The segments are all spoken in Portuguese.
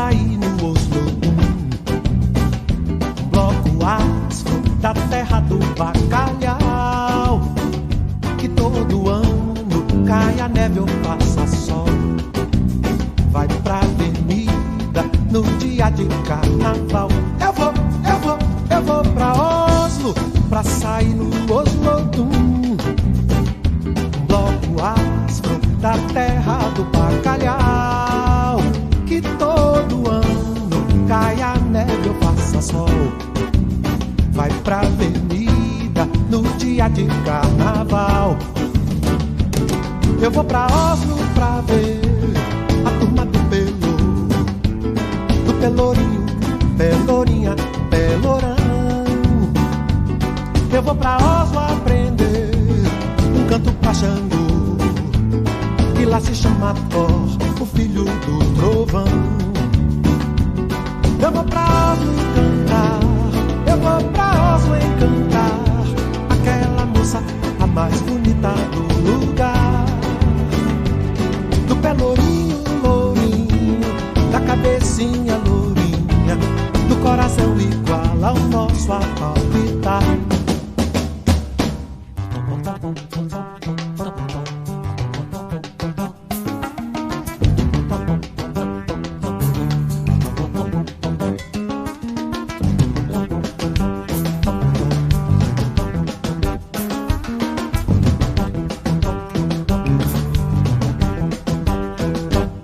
sair no Oslodum, um bloco áspero da terra do bacalhau, que todo ano cai a neve ou passa sol. Vai pra avenida no dia de carnaval. Eu vou pra Oslo, pra sair no Oslodum, um bloco áspero da terra do bacalhau, que todo ano cai a neve ou passa sol. Vai pra avenida no dia de carnaval. Eu vou pra Oslo pra ver a turma do Pelourinho, Pelourinha, Pelourão. Eu vou pra Oslo aprender um canto pra Xangô, que lá se chama Thor, o filho do trovão. Eu vou pra Oslo encantar, eu vou pra Oslo encantar aquela moça, a mais bonita do lugar. Do Pelourinho, lourinho, da cabecinha lourinha, do coração igual ao nosso a palpitar.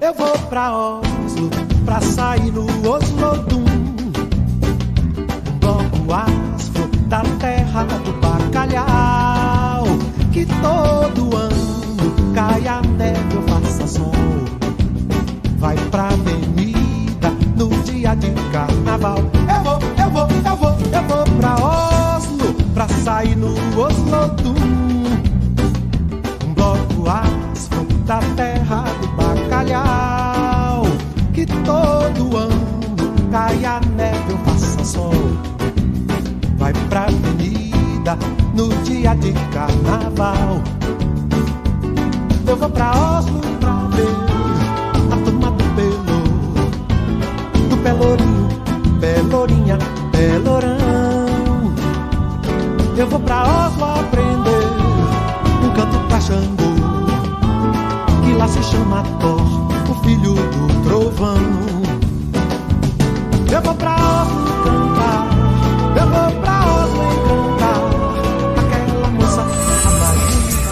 Eu vou pra Oslo, pra sair no Oslodum, um bloco áspero da terra do bacalhau, que todo ano cai a neve ou faça sol. Vai pra avenida no dia de carnaval. Eu vou pra Oslo, pra sair no Oslodum, um bloco áspero da terra do bacalhau, que todo ano cai a neve ou passa sol. Vai pra avenida no dia de carnaval. Eu vou pra Oslo pra ver a turma do Pelourinho, Pelourinha, Pelourão. Eu vou pra Oslo aprender um canto pra Xangô, que lá se chama Thor, o filho do trovão. Eu vou pra Oslo cantar, eu vou pra Oslo encantar aquela moça, a mais bonita.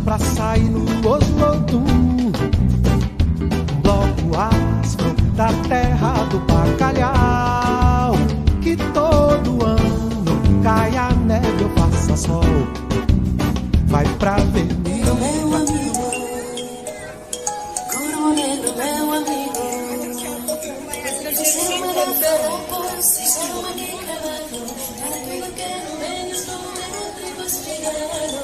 Pra sair no Oslodum, um bloco áspero da terra do bacalhau, que todo ano cai a neve ou passa sol. Vai pra avenida, meu amigo, coronel, meu amigo, se me refero por si, se me quebrado, tranquilo que no menos no me trigo espigado.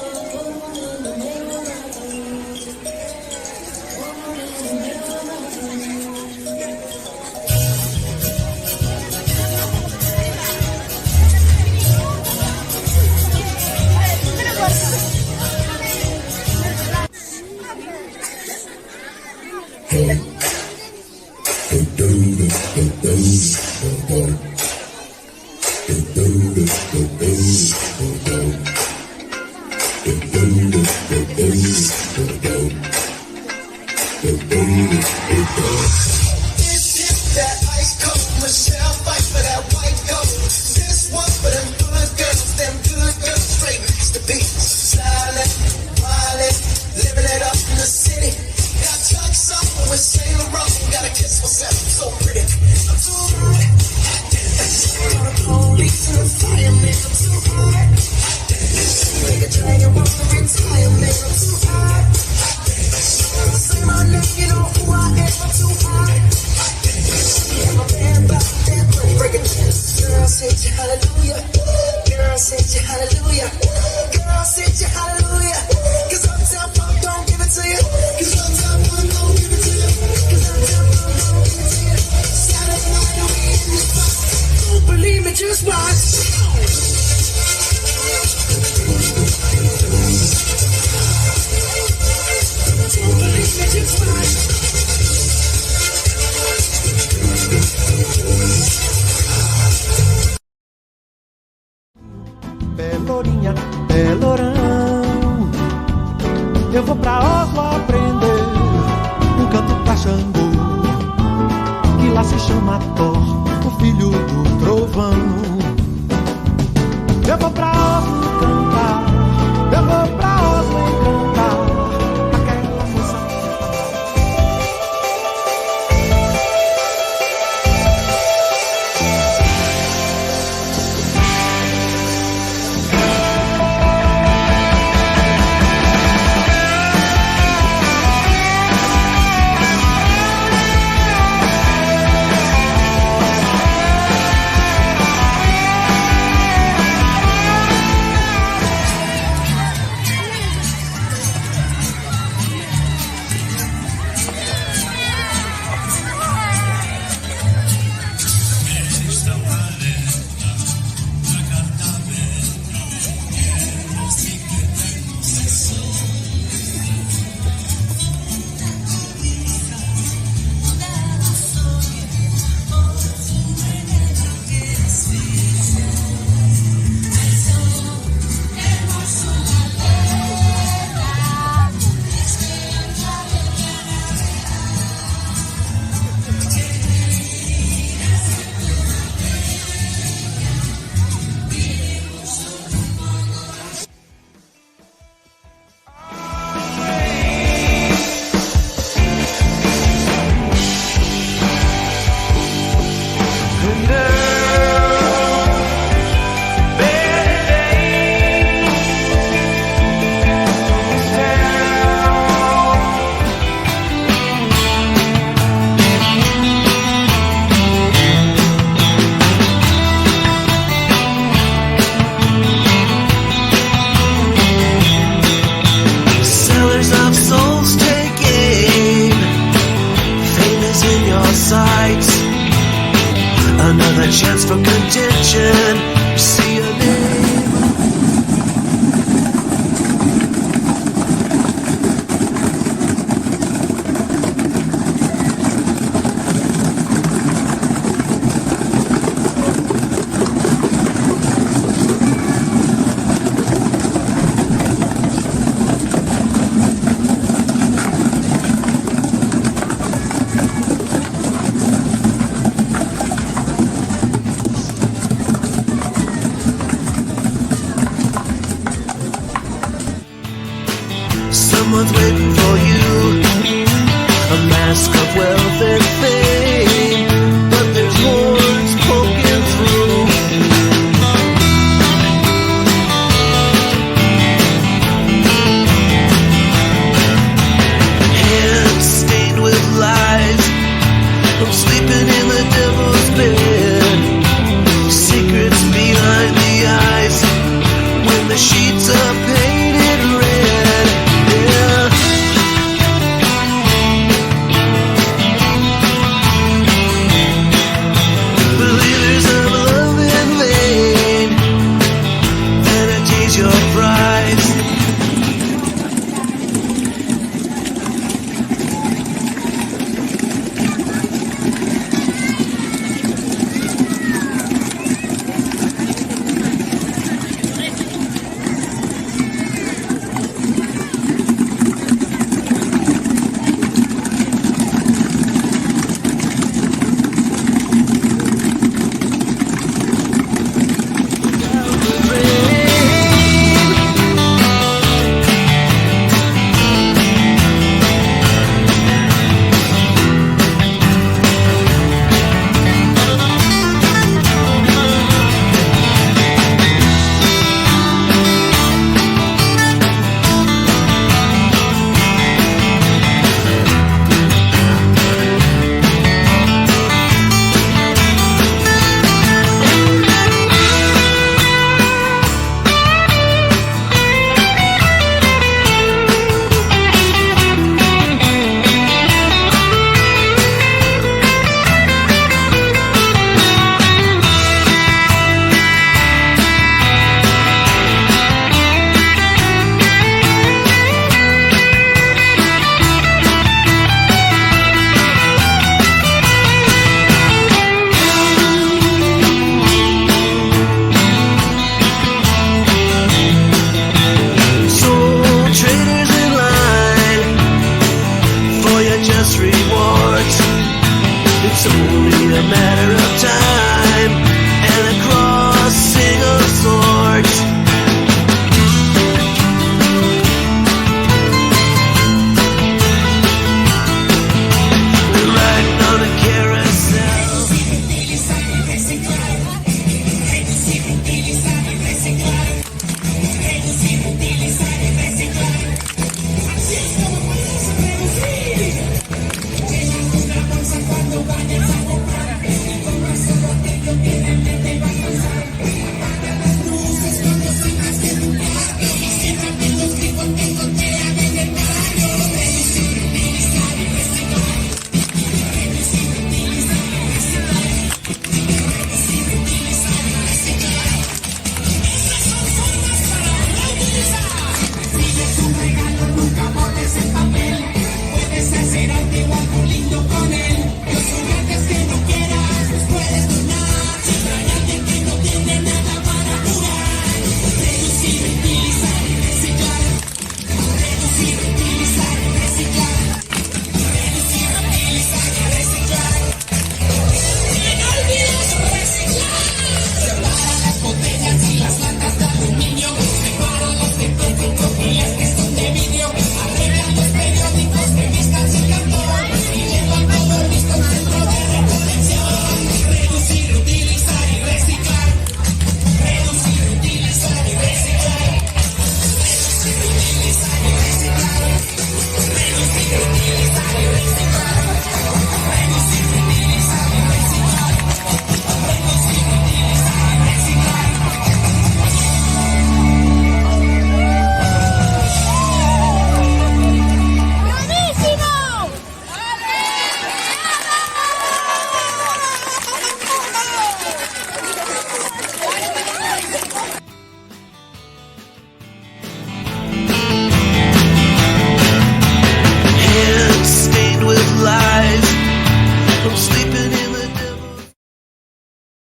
said you hallelujah. Girl said you hallelujah. Cause Uptown Funk don't give it to you. Cause Uptown Funk don't give it to you. Cause Uptown Funk don't give it to you. Saturday night we in the spot. Don't believe me, just watch. Don't believe me, just watch. Pelourinha, Pelourão, eu vou pra Oslo aprender um canto pra Xangô, que lá se chama Thor, o filho do trovão. Eu vou pra Oslo cantar, eu vou pra Oslo encantar aquela moça. Sellers of souls taking, fame is in your sights. Another chance for contention. See your name. Someone's waiting for you. A mask of wealth and fame.